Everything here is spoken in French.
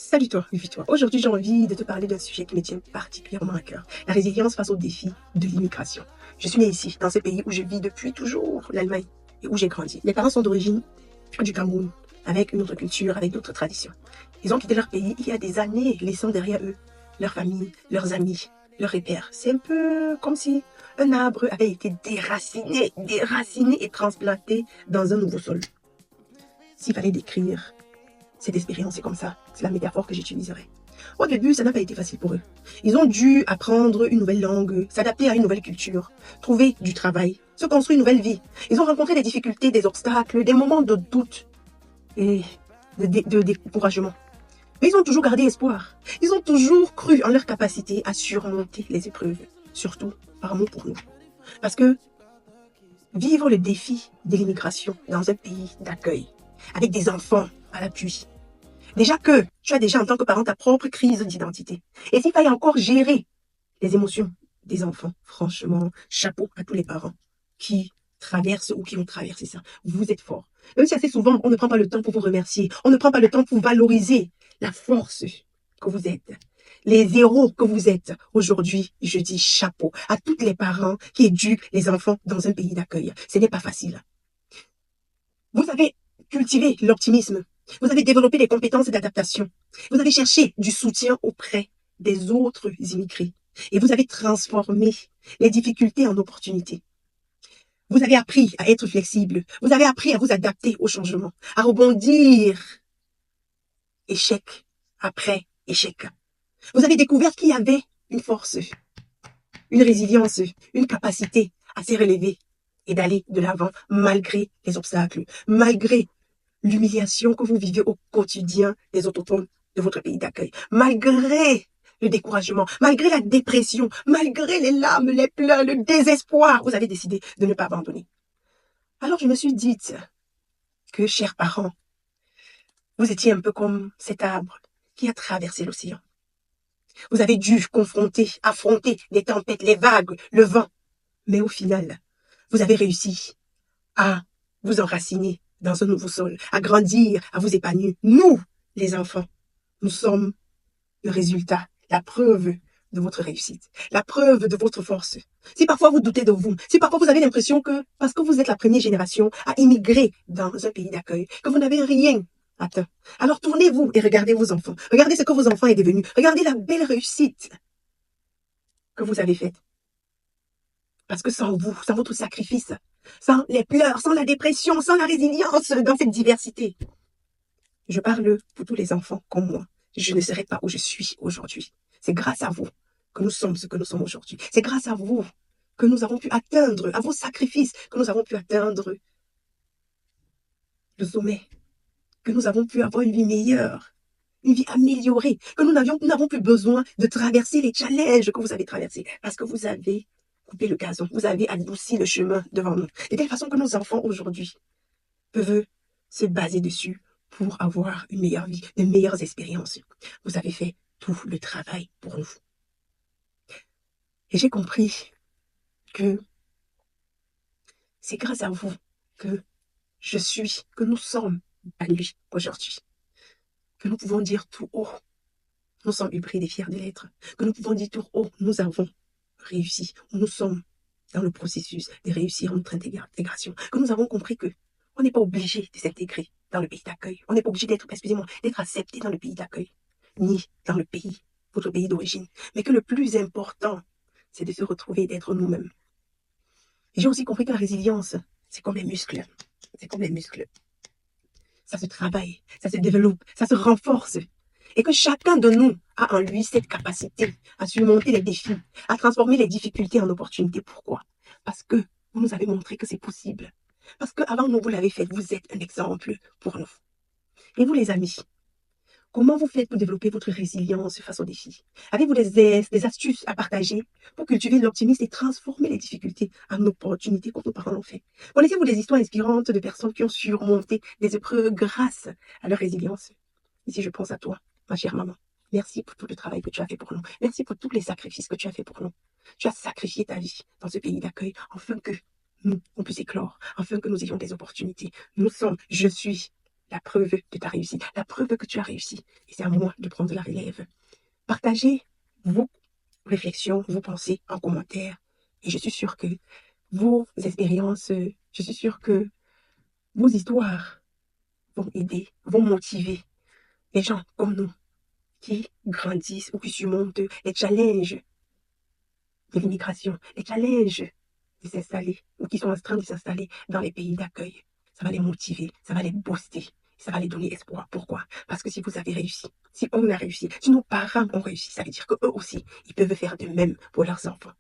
Salut toi, Vivi-toi. Aujourd'hui, j'ai envie de te parler d'un sujet qui me tient particulièrement à cœur. La résilience face aux défis de l'immigration. Je suis née ici, dans ce pays où je vis depuis toujours, l'Allemagne, et où j'ai grandi. Mes parents sont d'origine du Cameroun, avec une autre culture, avec d'autres traditions. Ils ont quitté leur pays il y a des années, laissant derrière eux leur famille, leurs amis, leurs repères. C'est un peu comme si un arbre avait été déraciné et transplanté dans un nouveau sol. S'il fallait décrire cette expérience, c'est comme ça, c'est la métaphore que j'utiliserai. Au début, ça n'a pas été facile pour eux. Ils ont dû apprendre une nouvelle langue, s'adapter à une nouvelle culture, trouver du travail, se construire une nouvelle vie. Ils ont rencontré des difficultés, des obstacles, des moments de doute et de découragement. Mais ils ont toujours gardé espoir. Ils ont toujours cru en leur capacité à surmonter les épreuves, surtout par amour pour nous. Parce que vivre le défi de l'immigration dans un pays d'accueil, avec des enfants à l'appui, déjà que tu as déjà en tant que parent ta propre crise d'identité. Et s'il fallait encore gérer les émotions des enfants, franchement, chapeau à tous les parents qui traversent ou qui ont traversé ça. Vous êtes forts. Même si assez souvent, on ne prend pas le temps pour vous remercier. On ne prend pas le temps pour valoriser la force que vous êtes. Les héros que vous êtes. Aujourd'hui, je dis chapeau à tous les parents qui éduquent les enfants dans un pays d'accueil. Ce n'est pas facile. Vous avez cultivé l'optimisme. Vous avez développé des compétences d'adaptation. Vous avez cherché du soutien auprès des autres immigrés. Et vous avez transformé les difficultés en opportunités. Vous avez appris à être flexible. Vous avez appris à vous adapter au changement, à rebondir échec après échec. Vous avez découvert qu'il y avait une force, une résilience, une capacité à se relever et d'aller de l'avant malgré les obstacles, malgré l'humiliation que vous vivez au quotidien des autochtones de votre pays d'accueil, malgré le découragement, malgré la dépression, malgré les larmes, les pleurs, le désespoir, vous avez décidé de ne pas abandonner. Alors je me suis dit que, chers parents, vous étiez un peu comme cet arbre qui a traversé l'océan. Vous avez dû affronter les tempêtes, les vagues, le vent. Mais au final, vous avez réussi à vous enraciner dans un nouveau sol, à grandir, à vous épanouir. Nous, les enfants, nous sommes le résultat, la preuve de votre réussite, la preuve de votre force. Si parfois vous doutez de vous, si parfois vous avez l'impression que, parce que vous êtes la première génération à immigrer dans un pays d'accueil, que vous n'avez rien atteint, alors tournez-vous et regardez vos enfants. Regardez ce que vos enfants sont devenus. Regardez la belle réussite que vous avez faite. Parce que sans vous, sans votre sacrifice, sans les pleurs, sans la dépression, sans la résilience dans cette diversité, je parle pour tous les enfants comme moi. Je ne serais pas où je suis aujourd'hui. C'est grâce à vous que nous sommes ce que nous sommes aujourd'hui. C'est grâce à vous que nous avons pu atteindre, à vos sacrifices, que nous avons pu atteindre le sommet, que nous avons pu avoir une vie meilleure, une vie améliorée, que nous n'avons plus besoin de traverser les challenges que vous avez traversés, parce que vous avez coupé le gazon, vous avez adouci le chemin devant nous. De telle façon que nos enfants aujourd'hui peuvent se baser dessus pour avoir une meilleure vie, de meilleures expériences. Vous avez fait tout le travail pour nous. Et j'ai compris que c'est grâce à vous que je suis, que nous sommes à lui aujourd'hui. Que nous pouvons dire tout haut, nous sommes hybrides et fiers de l'être. Que nous pouvons dire tout haut, nous avons réussi. Nous sommes dans le processus de réussir notre intégration. Que nous avons compris que on n'est pas obligé de s'intégrer dans le pays d'accueil. On n'est pas obligé d'être accepté dans le pays d'accueil, ni dans le pays, votre pays d'origine. Mais que le plus important, c'est de se retrouver et d'être nous-mêmes. Et j'ai aussi compris que la résilience, c'est comme les muscles. C'est comme les muscles. Ça se travaille, ça se développe, ça se renforce. Et que chacun de nous a en lui cette capacité à surmonter les défis, à transformer les difficultés en opportunités. Pourquoi? Parce que vous nous avez montré que c'est possible. Parce qu'avant nous, vous l'avez fait, vous êtes un exemple pour nous. Et vous les amis, comment vous faites pour développer votre résilience face aux défis? Avez-vous des astuces à partager pour cultiver l'optimisme et transformer les difficultés en opportunités comme nos parents l'ont fait? Connaissez-vous des histoires inspirantes de personnes qui ont surmonté des épreuves grâce à leur résilience? Ici, je pense à toi, ma chère maman. Merci pour tout le travail que tu as fait pour nous. Merci pour tous les sacrifices que tu as fait pour nous. Tu as sacrifié ta vie dans ce pays d'accueil afin que nous, on puisse éclore, afin que nous ayons des opportunités. Je suis la preuve de ta réussite, la preuve que tu as réussi. Et c'est à moi de prendre la relève. Partagez vos réflexions, vos pensées en commentaire. Et je suis sûre que vos expériences, je suis sûre que vos histoires vont aider, vont motiver les gens comme nous qui grandissent ou qui surmontent les challenges de l'immigration, les challenges de s'installer ou qui sont en train de s'installer dans les pays d'accueil. Ça va les motiver, ça va les booster, ça va les donner espoir. Pourquoi? Parce que si vous avez réussi, si on a réussi, si nos parents ont réussi, ça veut dire qu'eux aussi, ils peuvent faire de même pour leurs enfants.